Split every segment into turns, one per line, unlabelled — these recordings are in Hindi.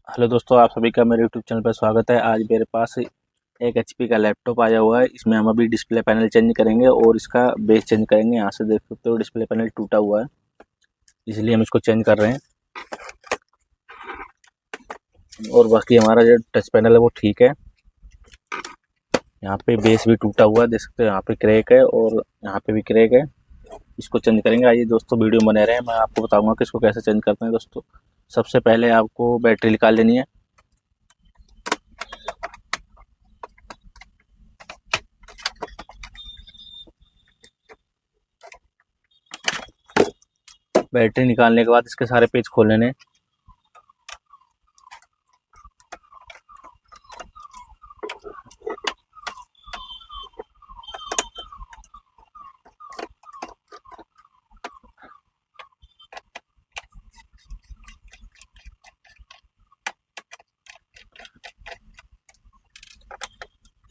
हेलो दोस्तों, आप सभी का मेरे यूट्यूब चैनल पर स्वागत है। आज मेरे पास एक एचपी का लैपटॉप आया हुआ है। इसमें हम अभी डिस्प्ले पैनल चेंज करेंगे और इसका बेस चेंज करेंगे। यहाँ से देख सकते हो डिस्प्ले पैनल टूटा हुआ है, इसलिए हम इसको चेंज कर रहे हैं। और बाकी हमारा जो टच पैनल है वो ठीक है। यहाँ पे बेस भी टूटा हुआ है, देख सकते हो यहाँ पे क्रैक है और यहाँ पे भी क्रैक है। इसको चेंज करेंगे। आइए दोस्तों, वीडियो बने रहे हैं, मैं आपको बताऊँगा कि इसको कैसे चेंज करते हैं। दोस्तों, सबसे पहले आपको बैटरी निकाल लेनी है। बैटरी निकालने के बाद इसके सारे पेज खोल लेने।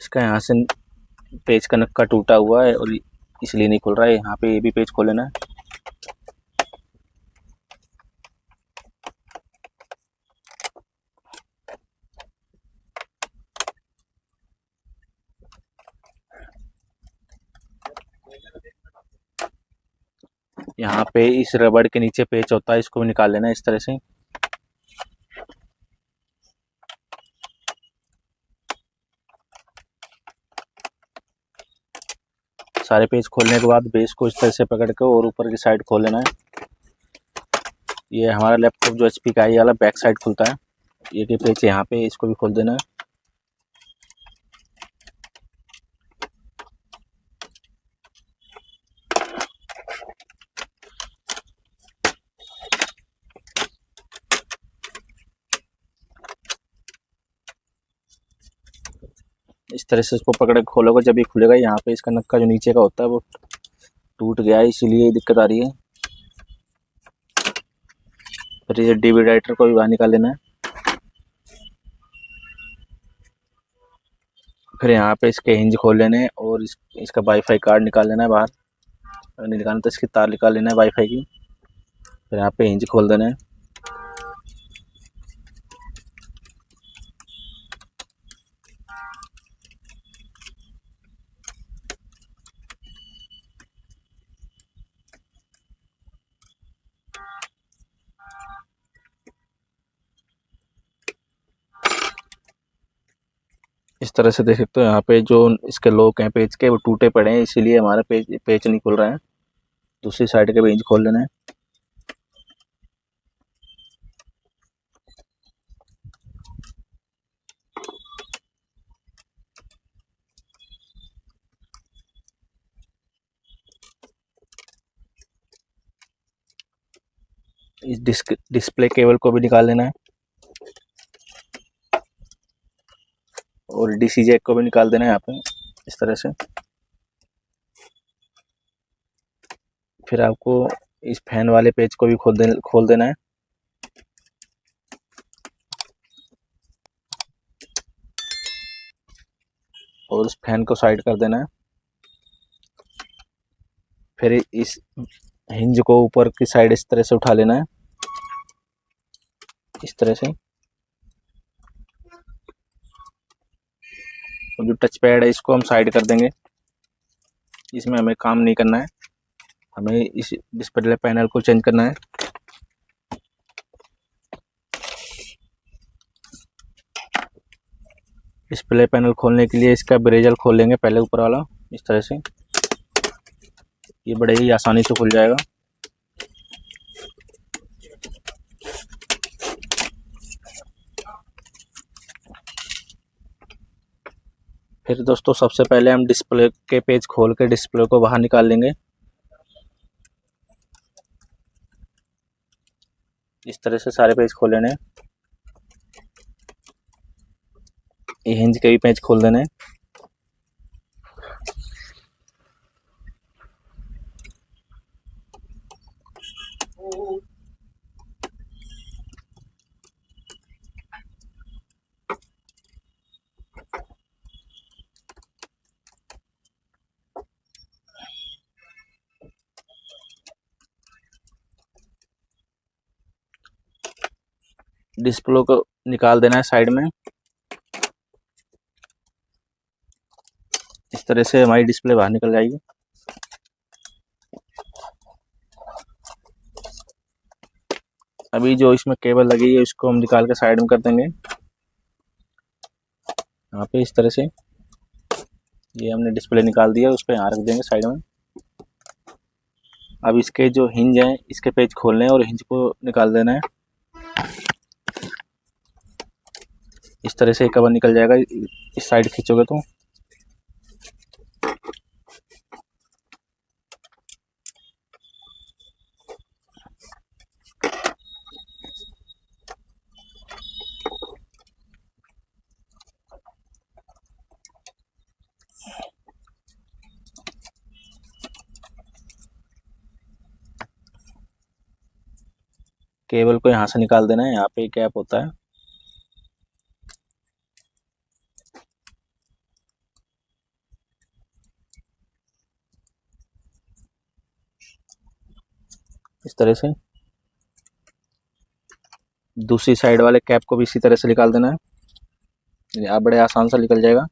इसका यहाँ से पेज का नक्का टूटा हुआ है और इसलिए नहीं खुल रहा है। यहाँ पे ये भी पेज खोल लेना है। यहाँ पे इस रबड़ के नीचे पेच होता है, इसको भी निकाल लेना है इस तरह से। सारे पेज खोलने के बाद बेस को इस तरह से पकड़ के और ऊपर की साइड खोल लेना है। ये हमारा लैपटॉप जो एचपी का है, ये वाला बैक साइड खुलता है। ये के पेज यहाँ पे, इसको भी खोल देना है। इस तरह से इसको पकड़ के खोलोगे, जब ये खुलेगा। यहाँ पे इसका नक्का जो नीचे का होता है वो टूट गया है, इसीलिए दिक्कत आ रही है। फिर ये डिवाइडर को भी बाहर निकाल लेना है। फिर यहाँ पे इसके हिंज खोल लेने हैं और इसका वाईफाई कार्ड निकाल लेना है बाहर। अगर नहीं निकालना तो इसकी तार निकाल लेना है वाईफाई की। फिर यहाँ पे हिंज खोल देना है। इस तरह से देख सकते हो यहाँ पे जो इसके लॉक हैं पेज के, वो टूटे पड़े हैं, इसीलिए हमारा पेज नहीं खुल रहा है। दूसरी साइड के पेज खोल लेना है। इस डिस्प्ले केबल को भी निकाल लेना है और डीसी जैक को भी निकाल देना है यहाँ पे इस तरह से। फिर आपको इस फैन वाले पेज को भी खोल देना है। और उस फैन को साइड कर देना है। फिर इस हिंज को ऊपर की साइड इस तरह से उठा लेना है, इस तरह से। और जो टच पैड है इसको हम साइड कर देंगे, इसमें हमें काम नहीं करना है। हमें इस डिस्प्ले पैनल को चेंज करना है। डिस्प्ले पैनल खोलने के लिए इसका ब्रेजल खोल लेंगे पहले, ऊपर वाला, इस तरह से। ये बड़े ही आसानी से खुल जाएगा। फिर दोस्तों, सबसे पहले हम डिस्प्ले के पेज खोल के डिस्प्ले को बाहर निकाल लेंगे, इस तरह से सारे पेज खोल लेने। ये हिंज के भी पेज खोल देने। डिस्प्ले को निकाल देना है साइड में। इस तरह से हमारी डिस्प्ले बाहर निकल जाएगी। अभी जो इसमें केबल लगी है इसको हम निकाल के साइड में कर देंगे यहाँ पे। इस तरह से ये हमने डिस्प्ले निकाल दिया, उसको यहाँ रख देंगे साइड में। अब इसके जो हिंज हैं इसके पेज खोलने हैं और हिंज को निकाल देना है। इस तरह से कवर निकल जाएगा, इस साइड खींचोगे तो। केबल को यहाँ से निकाल देना है, यहाँ पे कैप होता है। इस तरह से दूसरी साइड वाले कैप को भी इसी तरह से निकाल देना है, आप बड़े आसान से निकल जाएगा।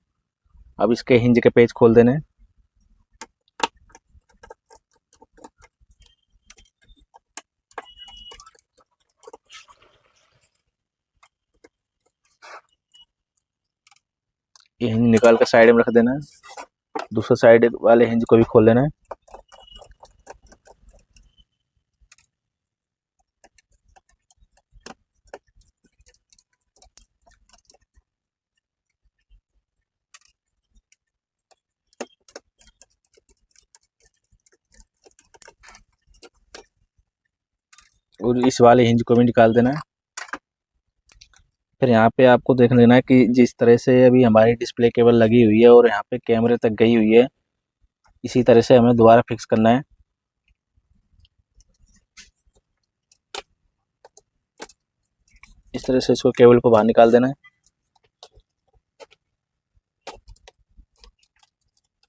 अब इसके हिंज के पेज खोल देने हैं। ये हिंज निकाल कर साइड में रख देना है। दूसरे साइड वाले हिंज को भी खोल देना है। और इस वाले हिंज को भी निकाल देना है। फिर यहाँ पे आपको देख लेना है कि जिस तरह से अभी हमारी डिस्प्ले केबल लगी हुई है और यहाँ पे कैमरे तक गई हुई है, इसी तरह से हमें दोबारा फिक्स करना है। इस तरह से इसको केबल को बाहर निकाल देना है।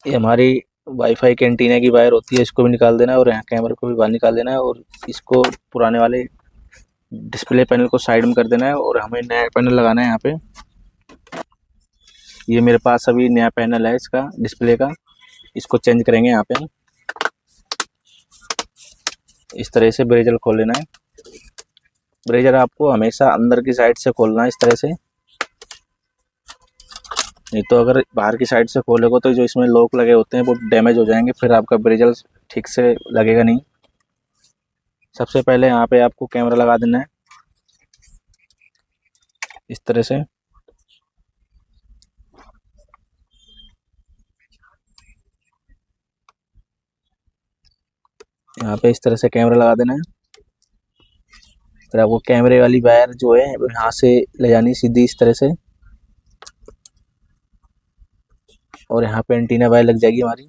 ये हमारी वाईफाई के एंटीना की वायर होती है, इसको भी निकाल देना है और यहाँ कैमरे को भी बाहर निकाल देना है और इसको पुराने वाले डिस्प्ले पैनल को साइड में कर देना है और हमें नया पैनल लगाना है यहाँ पे। ये मेरे पास अभी नया पैनल है इसका डिस्प्ले का, इसको चेंज करेंगे यहाँ पे। इस तरह से ब्रेजर खोल लेना है। ब्रेजर आपको हमेशा अंदर की साइड से खोलना है इस तरह से, नहीं तो अगर बाहर की साइड से खोलोगे तो जो इसमें लॉक लगे होते हैं वो डैमेज हो जाएंगे, फिर आपका ब्रेजर ठीक से लगेगा नहीं। सबसे पहले यहाँ पे आपको कैमरा लगा देना है इस तरह से। यहाँ पे इस तरह से कैमरा लगा देना है। फिर आपको कैमरे वाली वायर जो है वो यहाँ से ले जानी सीधी इस तरह से और यहाँ पे एंटीना वायर लग जाएगी हमारी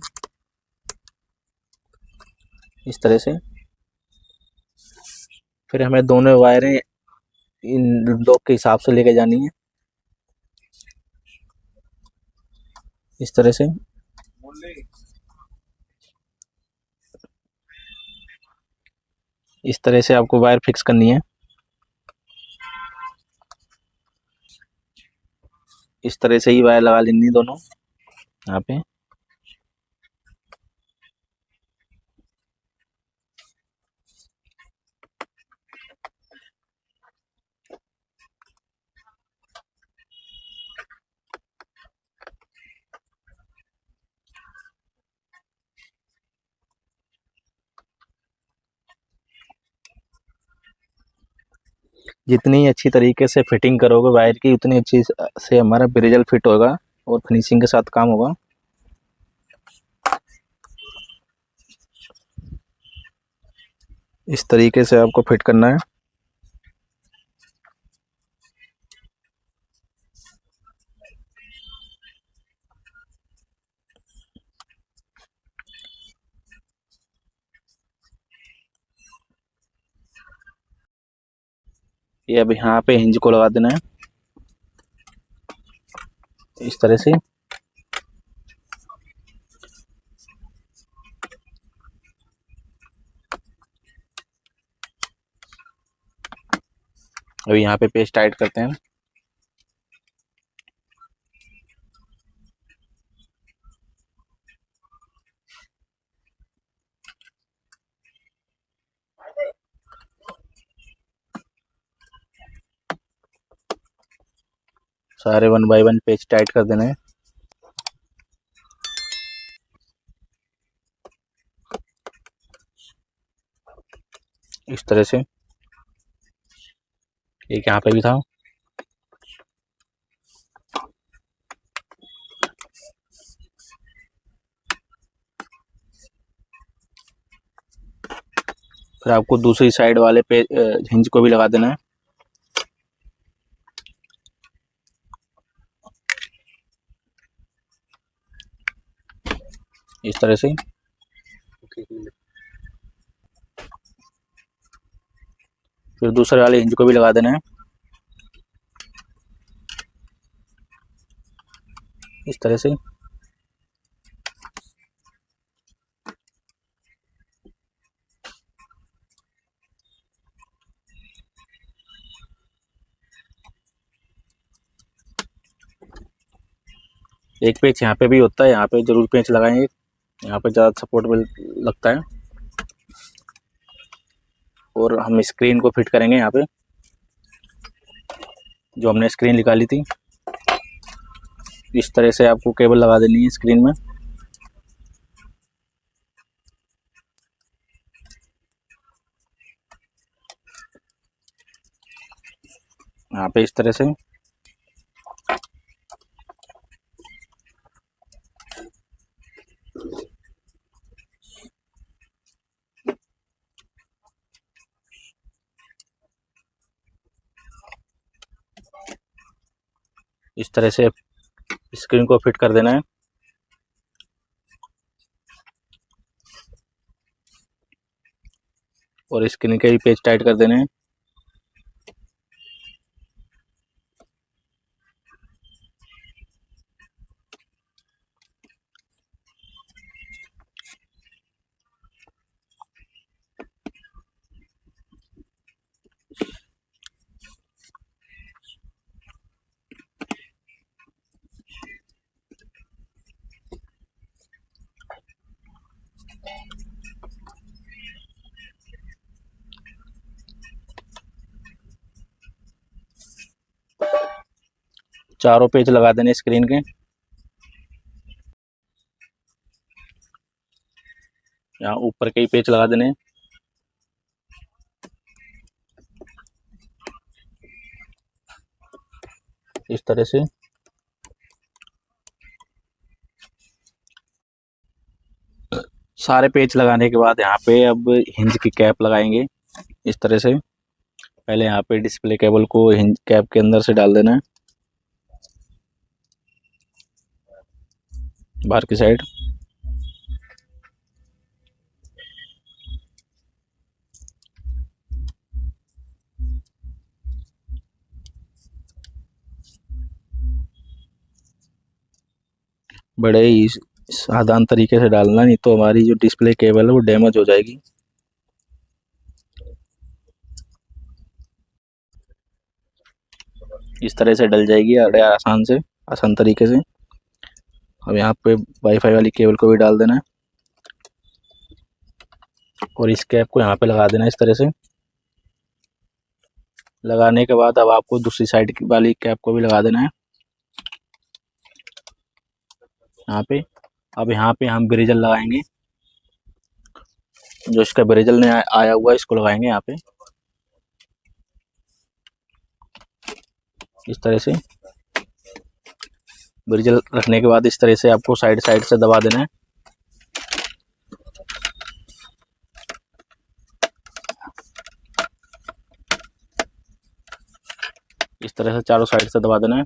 इस तरह से। फिर हमें दोनों वायरें इन लॉक के हिसाब से लेके जानी है इस तरह से। इस तरह से आपको वायर फिक्स करनी है। इस तरह से ही वायर लगा लेनी दोनों यहाँ पे। जितनी अच्छी तरीके से फिटिंग करोगे वायर की उतनी अच्छी से हमारा ब्रिजल फिट होगा और फिनिशिंग के साथ काम होगा। इस तरीके से आपको फिट करना है। ये अब यहाँ पे हिंज को लगा देना है इस तरह से। अभी यहाँ पे पेज टाइट करते हैं। सारे 1 बाय 1 पेज टाइट कर देने हैं। इस तरह से। एक यहाँ पे भी था। फिर आपको दूसरी साइड वाले पे हिंज को भी लगा देना है। इस तरह से। फिर दूसरे वाले हिंज को भी लगा देना है इस तरह से। एक पेच यहाँ पे भी होता है, यहाँ पे जरूर पेच लगाएंगे, यहाँ पे ज़्यादा सपोर्ट मिल लगता है। और हम स्क्रीन को फिट करेंगे यहाँ पे, जो हमने स्क्रीन निकाली थी। इस तरह से आपको केबल लगा देनी है स्क्रीन में। यहाँ पे इस तरह से। इस तरह से स्क्रीन को फिट कर देना है। और स्क्रीन के भी पेज टाइट कर देने हैं। चारों पेज लगा देने स्क्रीन के। यहाँ ऊपर के ही पेज लगा देने। इस तरह से। सारे पेज लगाने के बाद यहाँ पे अब हिंज की कैप लगाएंगे इस तरह से। पहले यहाँ पे डिस्प्ले केबल को हिंज कैप के अंदर से डाल देना है बाहर की साइड। बड़े ही सावधान तरीके से डालना, नहीं तो हमारी जो डिस्प्ले केबल है वो डैमेज हो जाएगी। इस तरह से डल जाएगी अरे आसान तरीके से। अब यहाँ पे वाईफाई वाली केबल को भी डाल देना है और इस कैप को यहाँ पे लगा देना है इस तरह से। लगाने के बाद अब आपको दूसरी साइड वाली कैप को भी लगा देना है यहाँ पे। अब यहाँ पे हम ब्रिजल लगाएंगे, जो इसका ब्रिजल ने आया हुआ है इसको लगाएंगे यहाँ पे इस तरह से। ब्रिजल रखने के बाद इस तरह से आपको साइड से दबा देना है। इस तरह से चारों साइड से दबा देना है।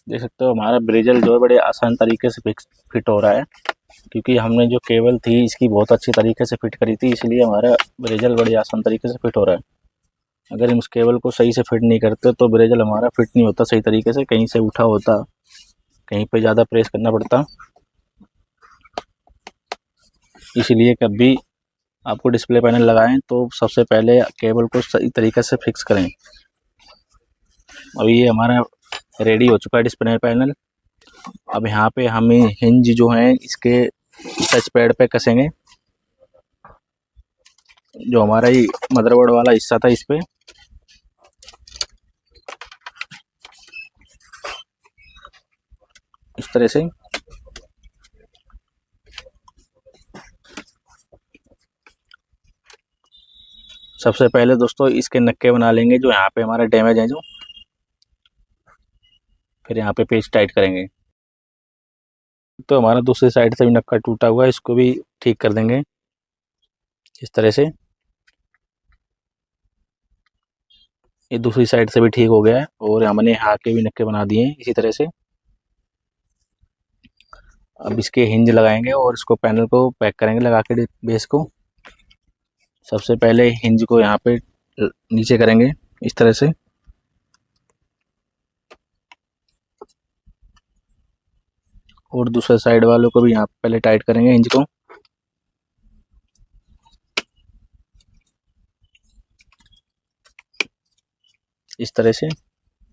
देख सकते हो हमारा ब्रिजल जो है बड़े आसान तरीके से फिट हो रहा है, क्योंकि हमने जो केबल थी इसकी बहुत अच्छी तरीके से फिट करी थी, इसलिए हमारा ब्रिजल बड़ी आसान तरीके से फिट हो रहा है। अगर हम उस केबल को सही से फिट नहीं करते तो ब्रेजल हमारा फिट नहीं होता सही तरीके से, कहीं से उठा होता, कहीं पे ज़्यादा प्रेस करना पड़ता। इसलिए कभी आपको डिस्प्ले पैनल लगाएं तो सबसे पहले केबल को सही तरीके से फिक्स करें। अभी ये हमारा रेडी हो चुका है डिस्प्ले पैनल। अब यहाँ पे हम हिंज जो है इसके टच पैड पे कसेंगे, जो हमारा ये मदरबोर्ड वाला हिस्सा था इस पे। इस तरह से सबसे पहले दोस्तों इसके नक्के बना लेंगे जो यहाँ पे हमारा डैमेज है जो, फिर यहाँ पे पेच टाइट करेंगे। तो हमारा दूसरी साइड से भी नक्का टूटा हुआ है, इसको भी ठीक कर देंगे इस तरह से। ये दूसरी साइड से भी ठीक हो गया है और हमने यहाँ के भी नक्के बना दिए हैं इसी तरह से। अब इसके हिंज लगाएंगे और इसको पैनल को पैक करेंगे लगा के बेस को। सबसे पहले हिंज को यहाँ पे नीचे करेंगे इस तरह से, और दूसरे साइड वालों को भी यहाँ पहले टाइट करेंगे हिंज को। इस तरह से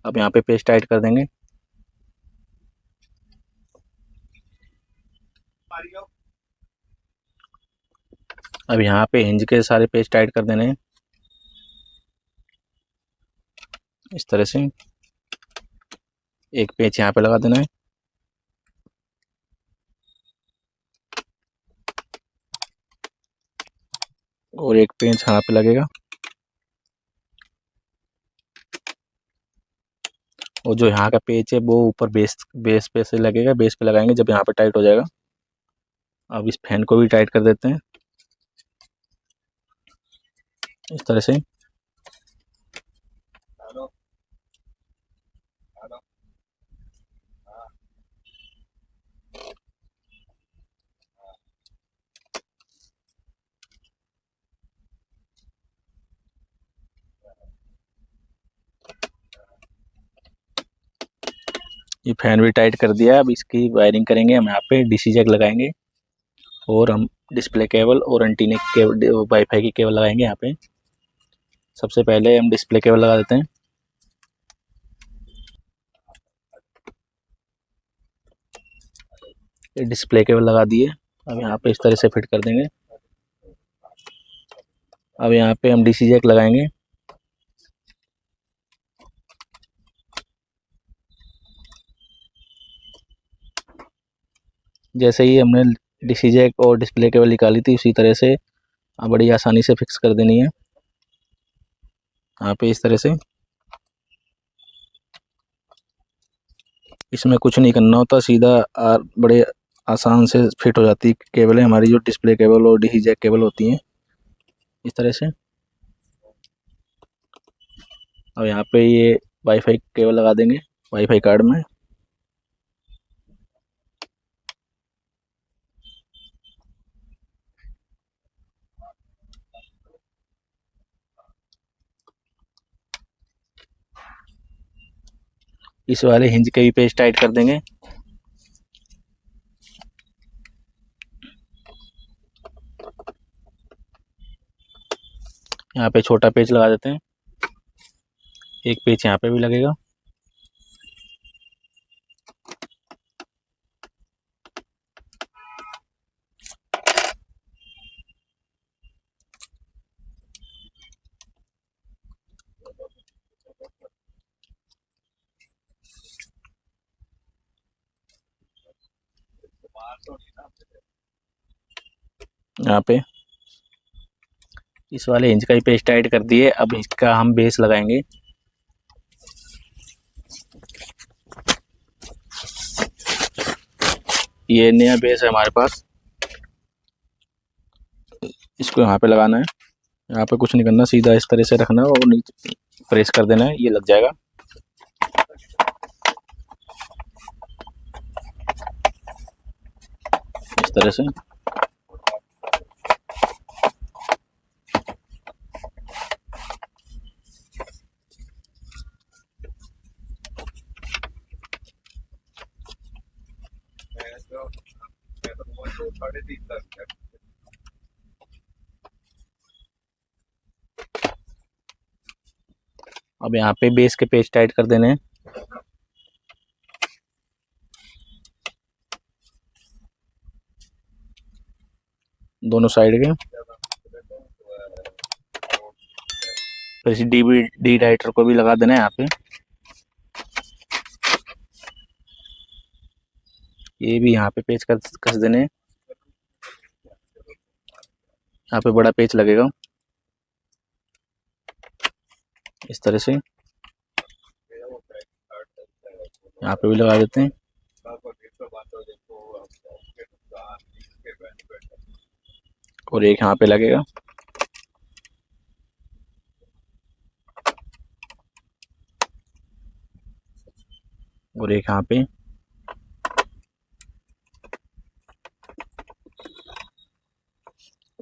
अब यहाँ पे पेस्ट टाइट कर देंगे। अब यहाँ पे हिंज के सारे पेस्ट टाइट कर देने हैं इस तरह से। एक पेच यहाँ पे लगा देना है, और एक पेंच यहाँ पे लगेगा, और जो यहाँ का पेच है वो ऊपर बेस पे से लगेगा, बेस पे लगाएंगे जब यहाँ पे टाइट हो जाएगा। अब इस फैन को भी टाइट कर देते हैं इस तरह से। ये फैन भी टाइट कर दिया। अब इसकी वायरिंग करेंगे हम, यहाँ पे डीसी जैक लगाएंगे और हम डिस्प्ले केबल और एंटीना केबल वाईफाई की केबल लगाएंगे यहाँ पे। सबसे पहले हम डिस्प्ले केबल लगा देते हैं। ये डिस्प्ले केबल लगा दिए। अब यहाँ पे इस तरह से फिट कर देंगे। अब यहाँ पे हम डीसी जैक लगाएंगे। जैसे ही हमने डीसी जैक और डिस्प्ले केबल निकाली थी उसी तरह से बड़ी आसानी से फिक्स कर देनी है यहाँ पे इस तरह से। इसमें कुछ नहीं करना होता, सीधा बड़े आसान से फिट हो जाती केबल है हमारी, जो डिस्प्ले केबल और डीसी जैक केबल होती हैं इस तरह से। अब यहाँ पे ये वाईफाई केबल लगा देंगे वाईफाई कार्ड में। इस वाले हिंज के भी पेज टाइट कर देंगे। यहाँ पे छोटा पेज लगा देते हैं, एक पेज यहाँ पे भी लगेगा। यहाँ पे इस वाले हिंज का ही पेज टाइट कर दिए। अब इसका हम बेस लगाएंगे। ये नया बेस है हमारे पास, इसको यहाँ पे लगाना है। यहाँ पे कुछ नहीं करना, सीधा इस तरह से रखना और नीचे प्रेस कर देना है, ये लग जाएगा। इस तरह से अब यहाँ पे बेस के पेज टाइट कर देने हैं। दोनों साइड के। फिर इसी डी राइटर को भी लगा देना है यहाँ पे। ये भी यहाँ पे पेज कस देने हैं। यहाँ पे बड़ा पेज लगेगा इस तरह से, यहाँ पे भी लगा देते हैं। और एक यहाँ पे लगेगा। और एक यहाँ पे।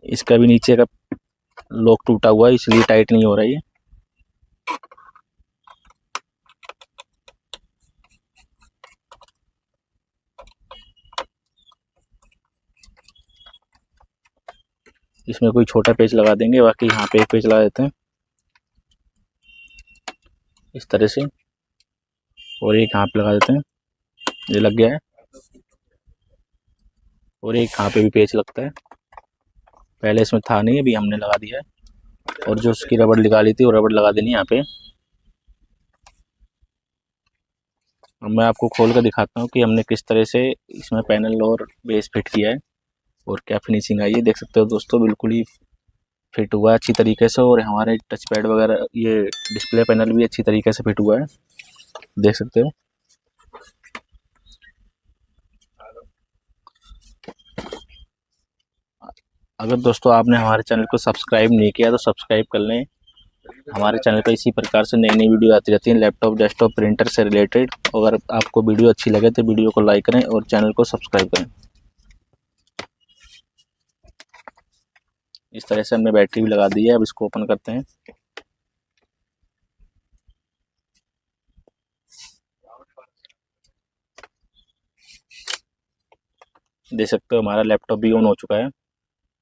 इसका भी नीचे का लॉक टूटा हुआ है, इसलिए टाइट नहीं हो रहा है। इसमें कोई छोटा पेच लगा देंगे, बाकी यहाँ पे एक पेच लगा देते हैं इस तरह से। और एक यहाँ पे लगा देते हैं, ये लग गया है। और एक यहाँ पे भी पेच लगता है, पहले इसमें था नहीं, अभी हमने लगा दिया है। और जो उसकी रबड़ निकाली थी वो रबड़ लगा देनी यहाँ पे। अब मैं आपको खोल कर दिखाता हूँ कि हमने किस तरह से इसमें पैनल और बेस फिट किया है और क्या फिनिशिंग आई है। देख सकते हो दोस्तों, बिल्कुल ही फिट हुआ है अच्छी तरीके से। और हमारे टच पैड वगैरह, ये डिस्प्ले पैनल भी अच्छी तरीके से फिट हुआ है, देख सकते हो। अगर दोस्तों आपने हमारे चैनल को सब्सक्राइब नहीं किया तो सब्सक्राइब कर लें। हमारे चैनल पर इसी प्रकार से नई नई वीडियो आती रहती है लैपटॉप, डेस्कटॉप, प्रिंटर से रिलेटेड। अगर आपको वीडियो अच्छी लगे तो वीडियो को लाइक करें और चैनल को सब्सक्राइब करें। इस तरह से हमने बैटरी भी लगा दी है। अब इसको ओपन करते हैं। देख सकते हो हमारा लैपटॉप भी ऑन हो चुका है।